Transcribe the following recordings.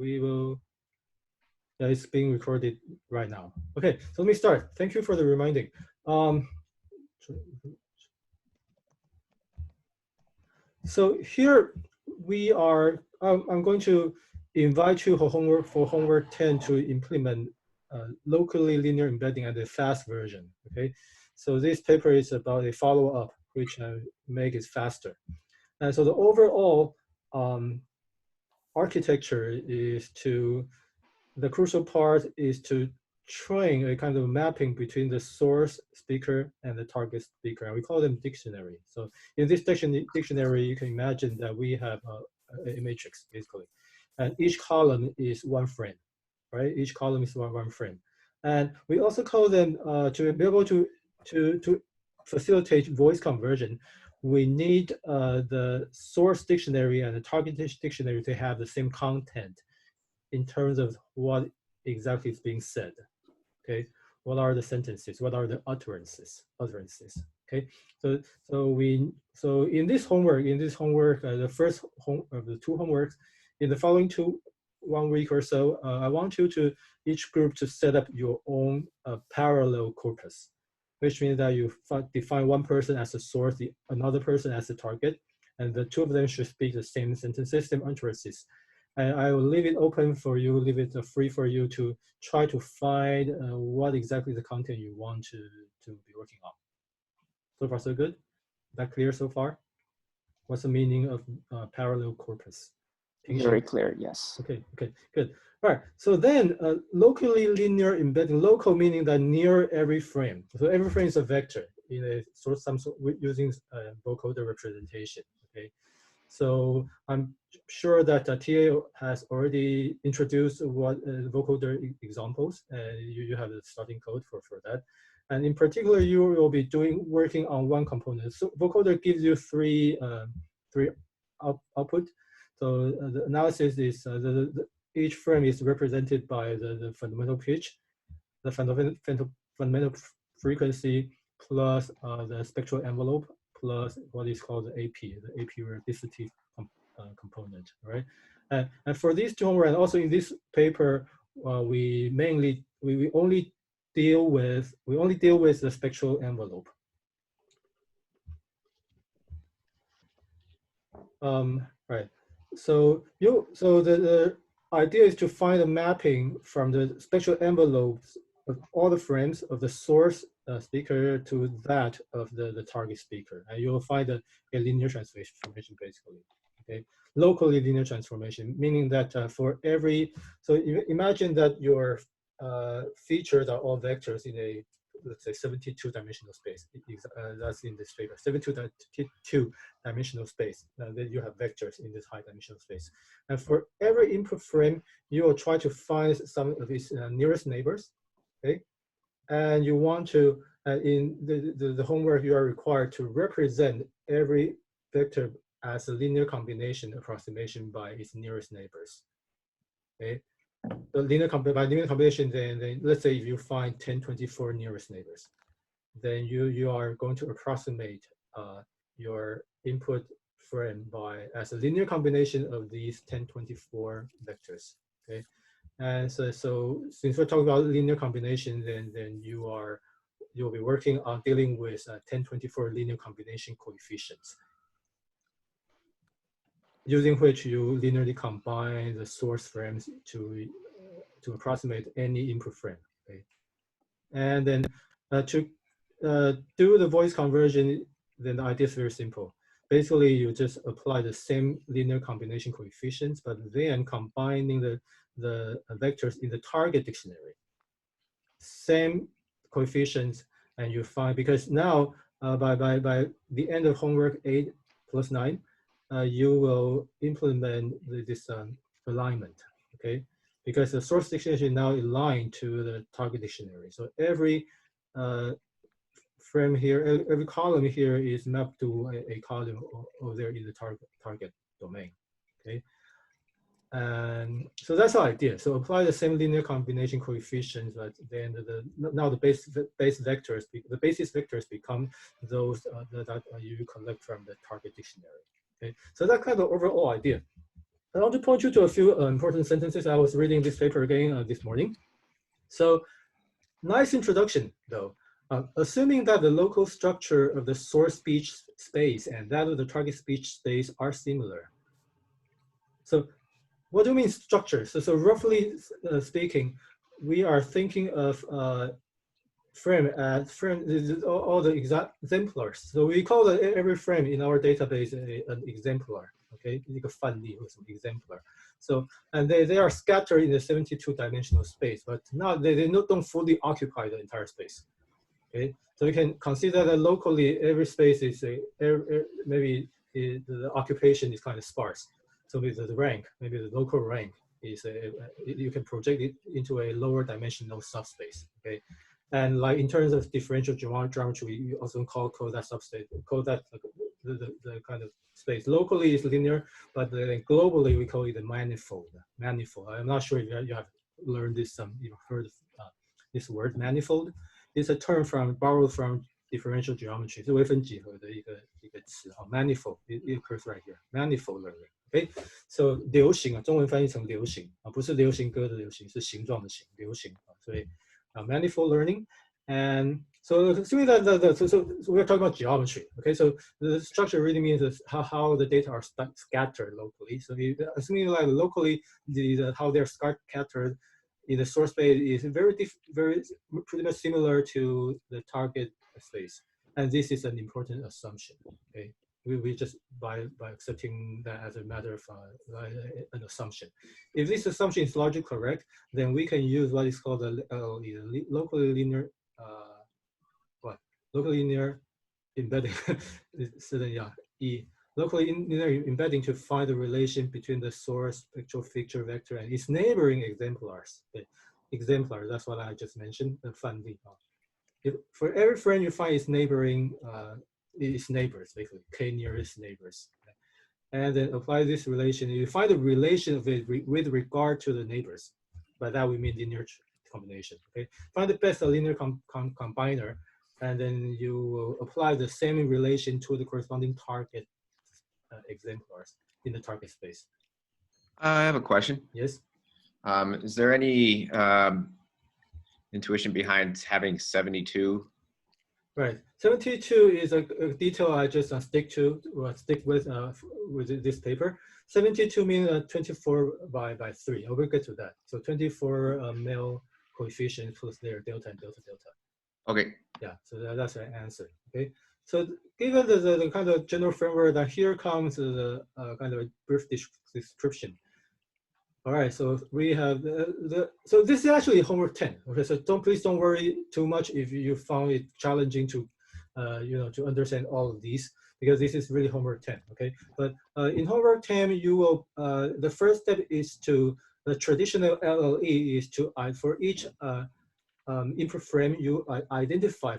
we will, yeah, it's being recorded right now. Okay, so let me start. Thank you for the reminding. So here we are, I'm going to invite you for homework 10 to implement locally linear embedding at the fast version, okay? So this paper is about a follow-up, which I make it faster. And so the overall architecture is the crucial part is to train a kind of mapping between the source speaker and the target speaker, and we call them dictionary. So in this dictionary, you can imagine that we have a matrix, basically. And each column is one frame, right? Each column is one frame. And we also call them, to be able to facilitate voice conversion, we need the source dictionary and the target dictionary to have the same content in terms of what exactly is being said, okay? What are the sentences? What are the utterances? Okay? So in this homework, the first of the two homeworks, in the following 1 week or so, I want you to, each group to set up your own parallel corpus, which means that you define one person as a source, another person as a target, and the two of them should speak the same sentences, same utterances. And I will leave it open for you, leave it free for you to try to find what exactly the content you want to be working on. So far, so good? Is that clear so far? What's the meaning of parallel corpus? Very clear, yes. Okay, good. All right, so then locally linear embedding, local meaning that near every frame. So every frame is a vector in a using vocoder representation, okay? So I'm sure that TA has already introduced what vocoder examples, and you have the starting code for that. And in particular, you will be working on one component. So vocoder gives you three output. So the analysis is each frame is represented by the fundamental pitch, the fundamental frequency, plus the spectral envelope, plus what is called the AP periodicity component, right? And for these two homework, and also in this paper, we only deal with the spectral envelope. Right. So the idea is to find a mapping from the spectral envelopes of all the frames of the source speaker to that of the target speaker, and you'll find a linear transformation basically. Okay, locally linear transformation, meaning that for every, so imagine that your features are all vectors in a, let's say, 72-dimensional space. That's in this paper, 72-dimensional space. Then you have vectors in this high-dimensional space. And for every input frame, you will try to find some of these nearest neighbors, okay? And you want to, in the homework, you are required to represent every vector as a linear combination approximation by its nearest neighbors, okay? The by linear combination, then let's say if you find 1024 nearest neighbors, then you are going to approximate your input frame as a linear combination of these 1024 vectors. Okay, and so since we're talking about linear combination, then you'll be working on dealing with 1024 linear combination coefficients, using which you linearly combine the source frames to approximate any input frame. Okay? And then to do the voice conversion, then the idea is very simple. Basically, you just apply the same linear combination coefficients, but then combining the vectors in the target dictionary. Same coefficients, and you find, because now by the end of homework 8+9, you will implement this alignment, okay? Because the source dictionary is now aligned to the target dictionary. So every frame here, every column here is mapped to a column over there in the target domain, okay? And so that's the idea. So apply the same linear combination coefficients, but then now the basis vectors become those that you collect from the target dictionary. Okay, so that's kind of the overall idea. I want to point you to a few important sentences. I was reading this paper again this morning. So nice introduction, though. Assuming that the local structure of the source speech space and that of the target speech space are similar. So what do you mean structure? So roughly speaking, we are thinking of frame as all the exemplars. So we call every frame in our database an exemplar. Okay, 一个范例或什么 exemplar. So and they are scattered in the 72-dimensional space, but not they don't fully occupy the entire space. Okay, so you can consider that locally every space is maybe the occupation is kind of sparse. So with the rank, maybe the local rank is you can project it into a lower dimensional subspace. Okay, and like in terms of differential geometry, we also call that subspace, call that the kind of space. Locally is linear, but globally we call it a manifold. Manifold. I'm not sure if you have learned this, you've heard of this word manifold. It's a term borrowed from differential geometry. 是微分几何的一个词 manifold. It occurs right here. Manifold learning. Okay, so 流行中文翻译成流行不是流行歌的流行，是形状的形，流行所以manifold learning. And so assuming that so we're talking about geometry. Okay, so the structure really means how the data are scattered locally. So assuming like locally how they're scattered in the source space is very pretty much similar to the target space, and this is an important assumption. Okay, we just by accepting that as a matter of an assumption. If this assumption is logically correct, then we can use what is called the locally linear locally linear embedding. Locally linear embedding to find the relation between the source spectral feature vector and its neighboring exemplars. Okay. Exemplars, that's what I just mentioned, the 范例. For every frame you find its neighboring, its neighbors, basically, k nearest neighbors. Okay. And then apply this relation. You find the relation of it with regard to the neighbors. By that we mean linear combination. Okay. Find the best linear combiner, and then you will apply the same relation to the corresponding target exemplars in the target space. I have a question. Yes. Is there any intuition behind having 72? Right. 72 is a detail I just stick with this paper. 72 means 24 by 3. We'll get to that. So 24 male coefficients plus their delta and delta delta. Okay. Yeah. So that's the answer. Okay. So given the kind of general framework, that here comes the kind of a brief description. All right, so we have so this is actually homework 10. Okay, so please don't worry too much if you found it challenging to to understand all of these, because this is really homework 10. Okay, but in homework 10 you will the first step is to the traditional LLE is to for each input frame you identify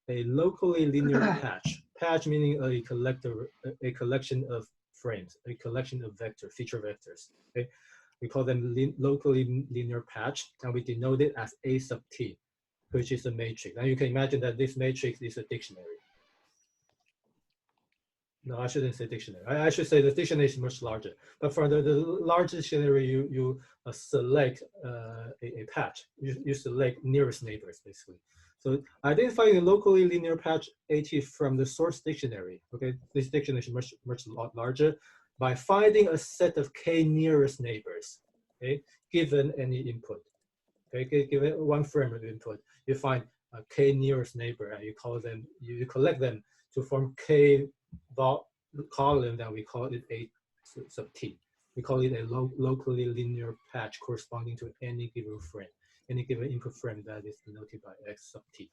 a locally linear patch. Patch meaning a collection of frames, a collection of feature vectors. Okay, we call them locally linear patch, and we denote it as A sub T, which is a matrix. Now you can imagine that this matrix is a dictionary. No, I shouldn't say dictionary. I should say the dictionary is much larger. But for the large dictionary, you select a patch. You select nearest neighbors, basically. So identifying a locally linear patch AT from the source dictionary. Okay, this dictionary is much larger by finding a set of k nearest neighbors. Okay, given any input. Okay, given one frame of input, you find a k nearest neighbor, and you call them. You collect them to form k column that we call it A sub T. We call it a locally linear patch corresponding to any given frame, any given input frame that is denoted by X sub T.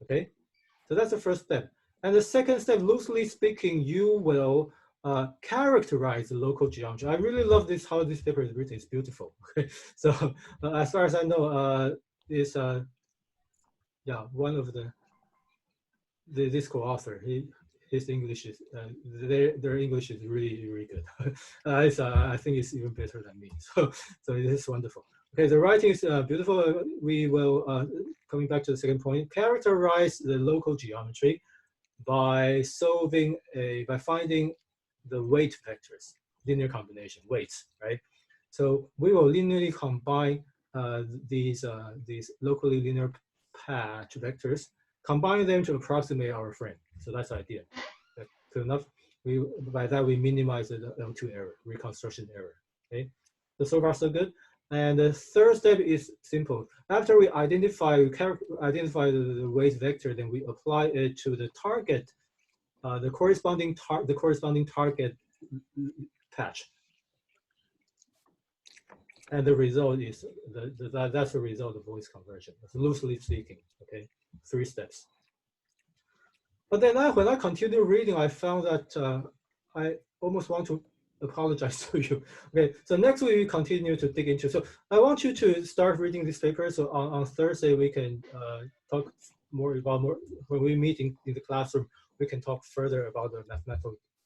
Okay, so that's the first step. And the second step, loosely speaking, you will characterize the local geometry. I really love this, how this paper is written. It's beautiful. Okay, so as far as I know, is one of this co-author. His English is their English is really good. I think it's even better than me. So it is wonderful. Okay, the writing is beautiful. We will coming back to the second point, characterize the local geometry by finding the weight vectors, linear combination, weights, right? So we will linearly combine these locally linear patch vectors, combine them to approximate our frame. So that's the idea. That's good enough. By that we minimize the L2 error, reconstruction error. Okay, so far so good. And the third step is simple. After we identify the weight vector, then we apply it to the target, the corresponding target patch. And the result is that's the result of voice conversion. That's loosely speaking. Okay, 3 steps. But then when I continued reading, I found that I almost want to apologize to you. Okay, so next week we continue to dig into. So I want you to start reading this paper. So on Thursday we can talk more about when we meet in the classroom. We can talk further about the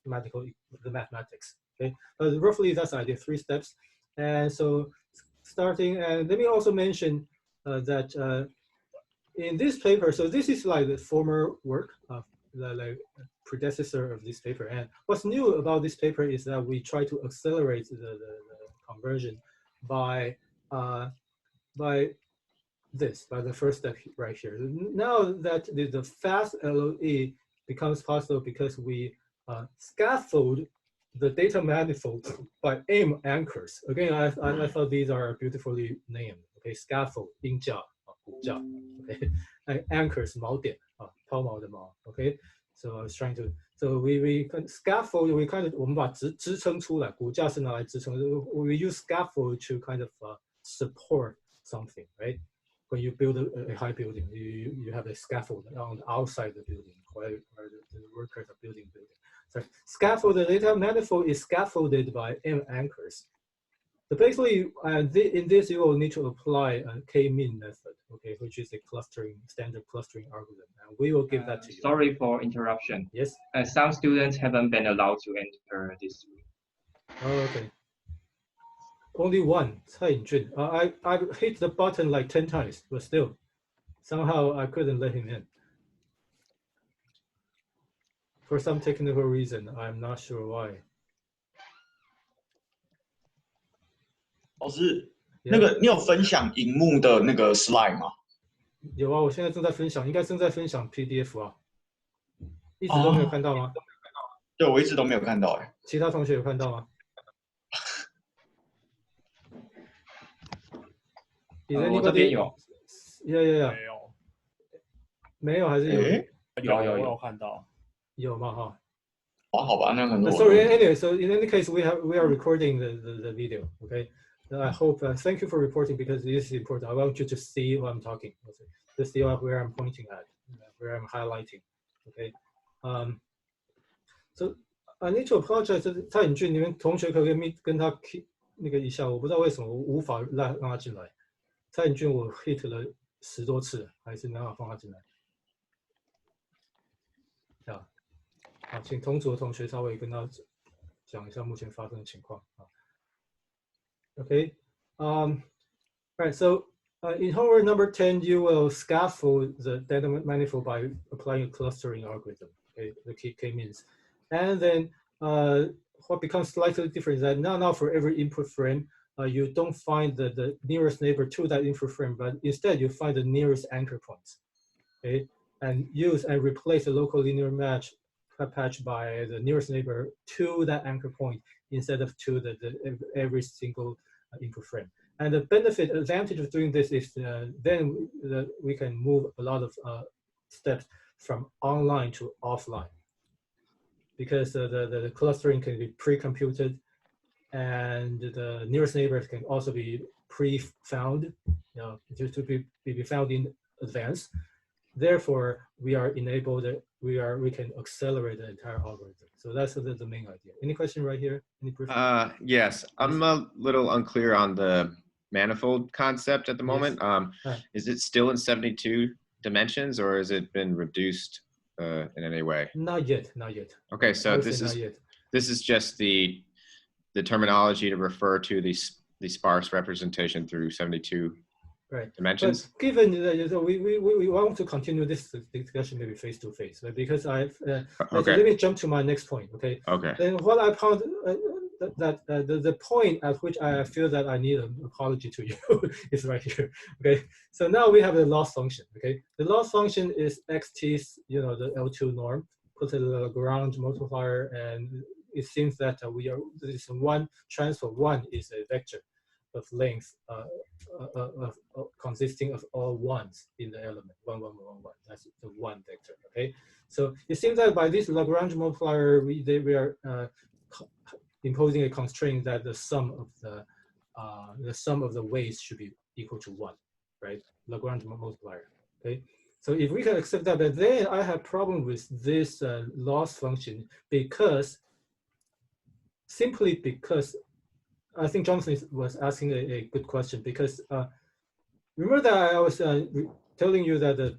mathematics. Okay, but roughly that's the idea. 3 steps. And so starting, and let me also mention that in this paper, so this is like the former work of the predecessor of this paper. And what's new about this paper is that we try to accelerate the conversion by the first step right here. Now that the fast LOE becomes possible because we scaffold the data manifold by M anchors. Again, I thought these are beautifully named. Okay, scaffold 鹰架 骨架 okay, and anchors 锚点 抛锚的锚 okay. So I was trying to, so we scaffold, we kind of 我们把支撑出来，骨架是拿来支撑。We use scaffold to kind of support something, right? When you build a high building, you have a scaffold on the outside the building, while the workers are building. So scaffold, the data manifold is scaffolded by M anchors. So basically, in this you will need to apply a k-mean method, okay, which is a standard clustering algorithm, and we will give that to you. Sorry for interruption. Yes. Some students haven't been allowed to enter this week. Oh, okay. Only one, Cai Yinjun. I hit the button like 10 times, but still, somehow I couldn't let him in. For some technical reason, I'm not sure why. 老师，那个你有分享荧幕的那个 slide 吗？有啊，我现在正在分享，应该正在分享 PDF 啊，一直都没有看到吗？对，我一直都没有看到哎。其他同学有看到吗？我这边有。没有还是有？有，我有看到。有吗？哈。哦，好吧，那很多。Sorry, anyway, so in any case, we are recording the video. Okay, I hope. Thank you for reporting because this is important. I want you to see what I'm talking. To see where I'm pointing at, where I'm highlighting. Okay. So I need to apologize. 蔡颖俊，你们同学可不可以跟他那个一下？我不知道为什么我无法让他进来。蔡颖俊，我 hit 了10多次，还是没办法放他进来。好，请同组的同学稍微跟他讲一下目前发生的情况啊。Okay, right. So in homework number 10, you will scaffold the data manifold by applying a clustering algorithm. Okay, the k-means, and then what becomes slightly different is that now for every input frame, you don't find the nearest neighbor to that input frame, but instead you find the nearest anchor points. Okay, and use and replace the local linear patch by the nearest neighbor to that anchor point instead of to every single input frame. And the advantage of doing this is then we can move a lot of steps from online to offline because the clustering can be pre-computed and the nearest neighbors can also be pre-found, just to be found in advance. Therefore, we are enabled. We can accelerate the entire algorithm. So that's the main idea. Any question right here? Any brief? Yes, I'm a little unclear on the manifold concept at the moment. Is it still in 72 dimensions, or has it been reduced in any way? Not yet. Not yet. Okay, so this is just the terminology to refer to the sparse representation through 72 Right. dimensions? But given that we want to continue this discussion maybe face to face, right? Because Okay. let me jump to my next point. Okay. Okay. Then what I found the point at which I feel that I need an apology to you is right here. Okay. So now we have the loss function. Okay. The loss function is xt's, the L2 norm, put a Lagrange multiplier, and it seems that this one transfer one is a vector of length consisting of all ones in the element 1, 1, 1, 1. That's the one vector. Okay, so it seems that by this Lagrange multiplier, we are imposing a constraint that the sum of the weights should be equal to 1, right? Lagrange multiplier. Okay, so if we can accept that, but then I have problem with this loss function simply because I think Jonathan was asking a good question, because remember that I was telling you that the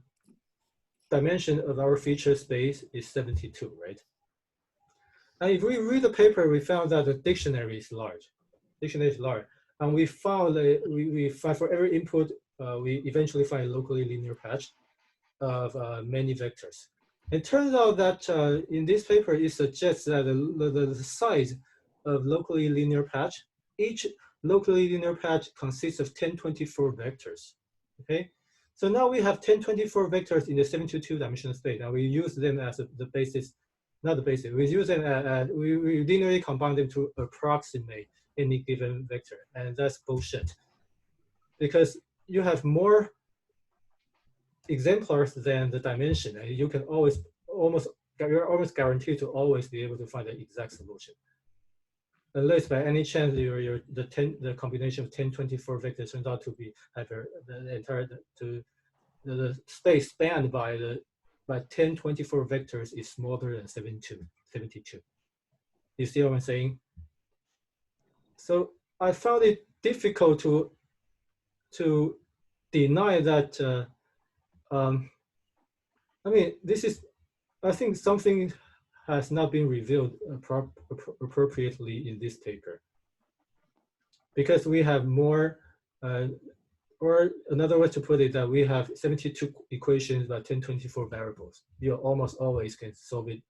dimension of our feature space is 72, right? And if we read the paper, we found that the dictionary is large. And we found we find for every input, we eventually find a locally linear patch of many vectors. It turns out that in this paper, it suggests that the size of locally linear patch, each locally linear patch consists of 1024 vectors. Okay, so now we have 1024 vectors in the 72-dimensional space, and we use them as the basis. Not the basis. We use them. We linearly combine them to approximate any given vector, and that's bullshit. Because you have more exemplars than the dimension, and you can you're almost guaranteed to always be able to find the exact solution. Unless by any chance the combination of 1024 vectors turns out to be the space spanned by 1024 vectors is smaller than 72. You see what I'm saying? So I found it difficult to deny that. I mean, I think something has not been revealed appropriately in this paper, because we have more, or another way to put it, that we have 72 equations by 1024 variables. You almost always can solve it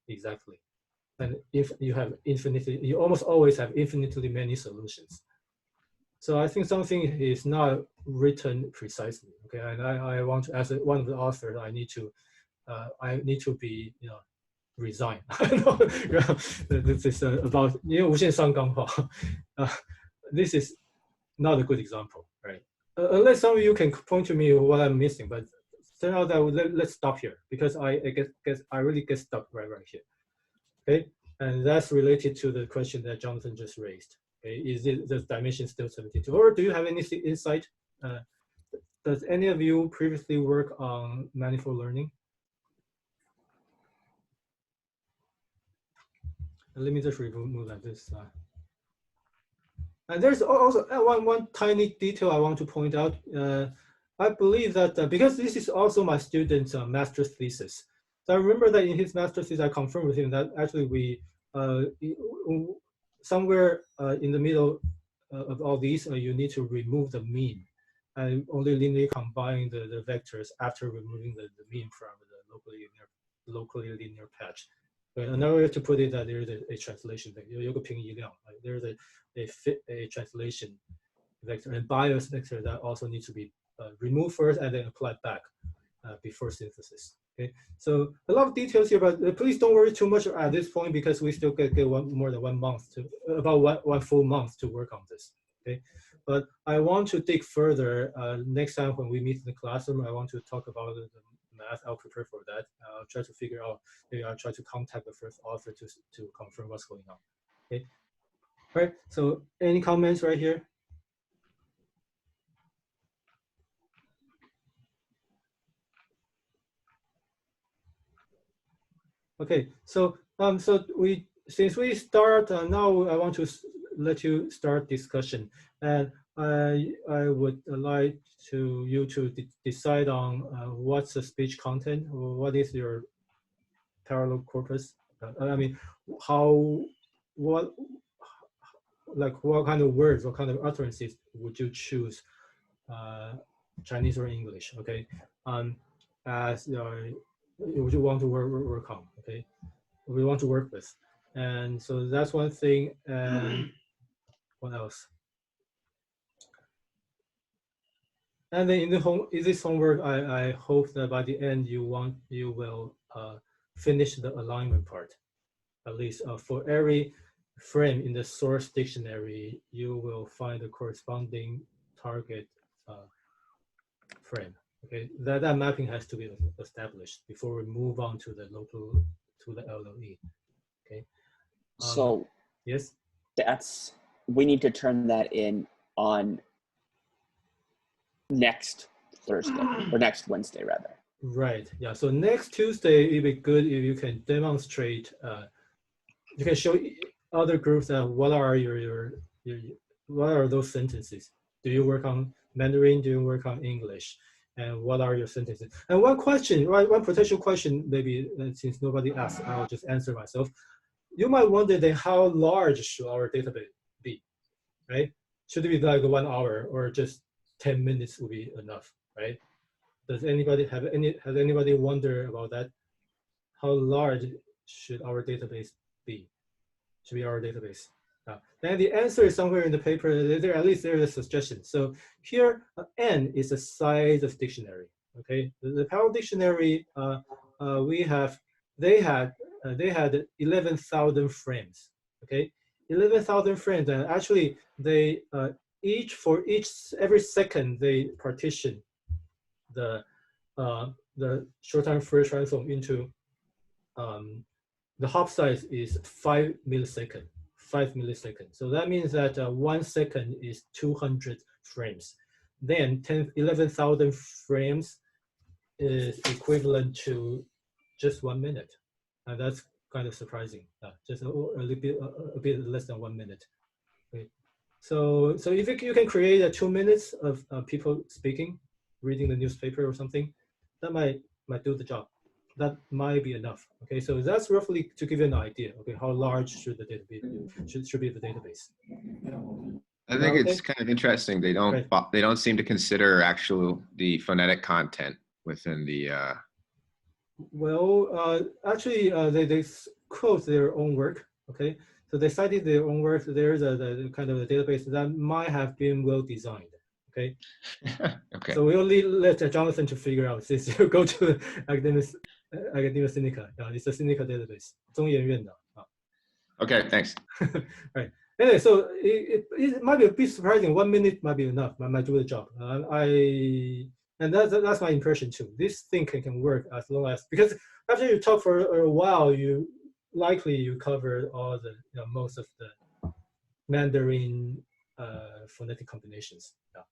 exactly. And if you have you almost always have infinitely many solutions. So I think something is not written precisely. Okay, and I want to, as one of the authors, I need to be, resign. This is about,无限上纲化. This is not a good example, right? Unless some of you can point to me what I'm missing, but turn out that let's stop here, because I really get stuck right here. Okay, and that's related to the question that Jonathan just raised. Okay, is the dimension still 72, or do you have any insight? Does any of you previously work on manifold learning? Let me just remove this. And there's also one tiny detail I want to point out. I believe that because this is also my student's master's thesis. So I remember that in his master's thesis, I confirmed with him that actually we, somewhere in the middle of all these, you need to remove the mean and only linearly combine the vectors after removing the mean from the locally linear patch. But another way to put it, that there is a translation vector. There is a translation vector and bias vector that also needs to be removed first and then applied back before synthesis. Okay, so a lot of details here, but please don't worry too much at this point, because we still get more than 1 month about one full month to work on this. Okay, but I want to dig further next time when we meet in the classroom. I want to talk about the math. I'll prepare for that. I'll try to figure out. Maybe I'll try to contact the first author to confirm what's going on. Okay. All right. So any comments right here? Okay. So since we start now, I want to let you start discussion, and I would like you to decide on what's the speech content, or what is your parallel corpus. I mean, what kind of words, what kind of utterances would you choose Chinese or English, okay, as you want to work on, okay, we want to work with. And so that's one thing. And what else? And then in this homework, I hope that by the end you will finish the alignment part. At least for every frame in the source dictionary, you will find the corresponding target frame. Okay, that mapping has to be established before we move on to the LOE. Okay. So yes, we need to turn that in on next Thursday or next Wednesday rather. Right. Yeah. So next Tuesday, it'd be good if you can demonstrate. You can show other groups that what are what are those sentences? Do you work on Mandarin? Do you work on English? And what are your sentences? And one question, right? One potential question, maybe since nobody asked, I'll just answer myself. You might wonder then how large should our database be, right? Should it be like 1 hour or just 10 minutes would be enough, right? Does anybody has anybody wonder about that? How large should our database be? Should be our database. Then the answer is somewhere in the paper. At least there is a suggestion. So here, N is the size of dictionary. Okay, the Power Dictionary they had 11,000 frames. Okay, 11,000 frames, and actually they every second they partition the short-time Fourier transform into the hop size is 5 milliseconds. 5 milliseconds. So that means that 1 second is 200 frames. Then 11,000 frames is equivalent to just 1 minute. And that's kind of surprising. Just a bit less than 1 minute. Okay. So if you can create 2 minutes of people speaking, reading the newspaper or something, that might do the job. That might be enough. Okay, so that's roughly to give you an idea. Okay, how large should the database should be the database? I think it's kind of interesting. They don't seem to consider the phonetic content within the. Well, actually, they quote their own work. Okay, so they cited their own work. There's the kind of a database that might have been well designed. Okay. Okay. So we'll let Jonathan to figure out. Since you go to Academia Sinica, it's a Sinica database. 中研院的. Okay, thanks. Right. Anyway, so it might be a bit surprising. 1 minute might be enough. Might do the job. And that's my impression too. This thing can work as long as, because after you talk for a while, you cover all the most of the Mandarin phonetic combinations. Yeah.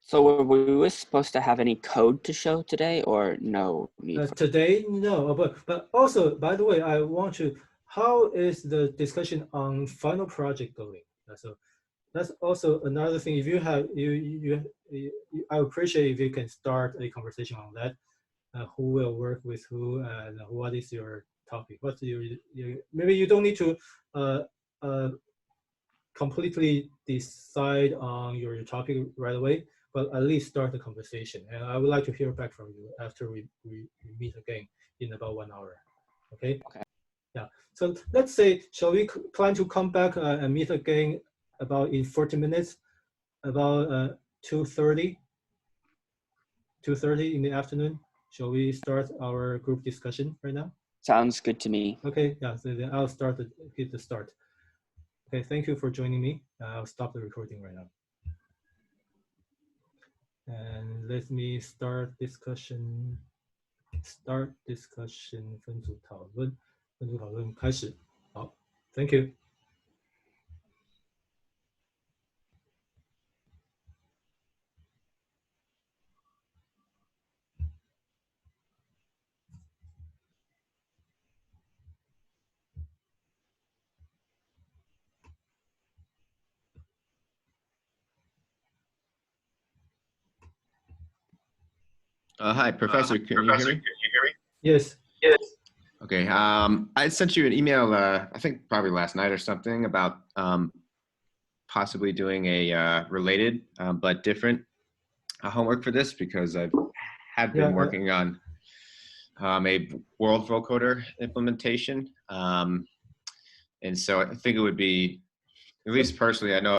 So were we supposed to have any code to show today, or no? Today, no. But also, by the way, I want to. How is the discussion on final project going? So that's also another thing. If you have I appreciate if you can start a conversation on that. Who will work with who, and what is your topic? What's maybe you don't need to completely decide on your topic right away, but at least start the conversation. And I would like to hear back from you after we meet again in about 1 hour. Okay? Okay. Yeah. So let's say, shall we plan to come back and meet again about in 40 minutes, about 2:30 in the afternoon? Shall we start our group discussion right now? Sounds good to me. Okay. Yeah. So then I'll hit the start. Okay. Thank you for joining me. I'll stop the recording right now. And let me start discussion. Start discussion 分组讨论开始。好 ，Thank you. Hi, Professor. Can you hear me? Yes. Okay. I sent you an email. I think probably last night or something about possibly doing a related but different homework for this, because I had been working on a world vocoder implementation. And so I think it would be, at least personally, I know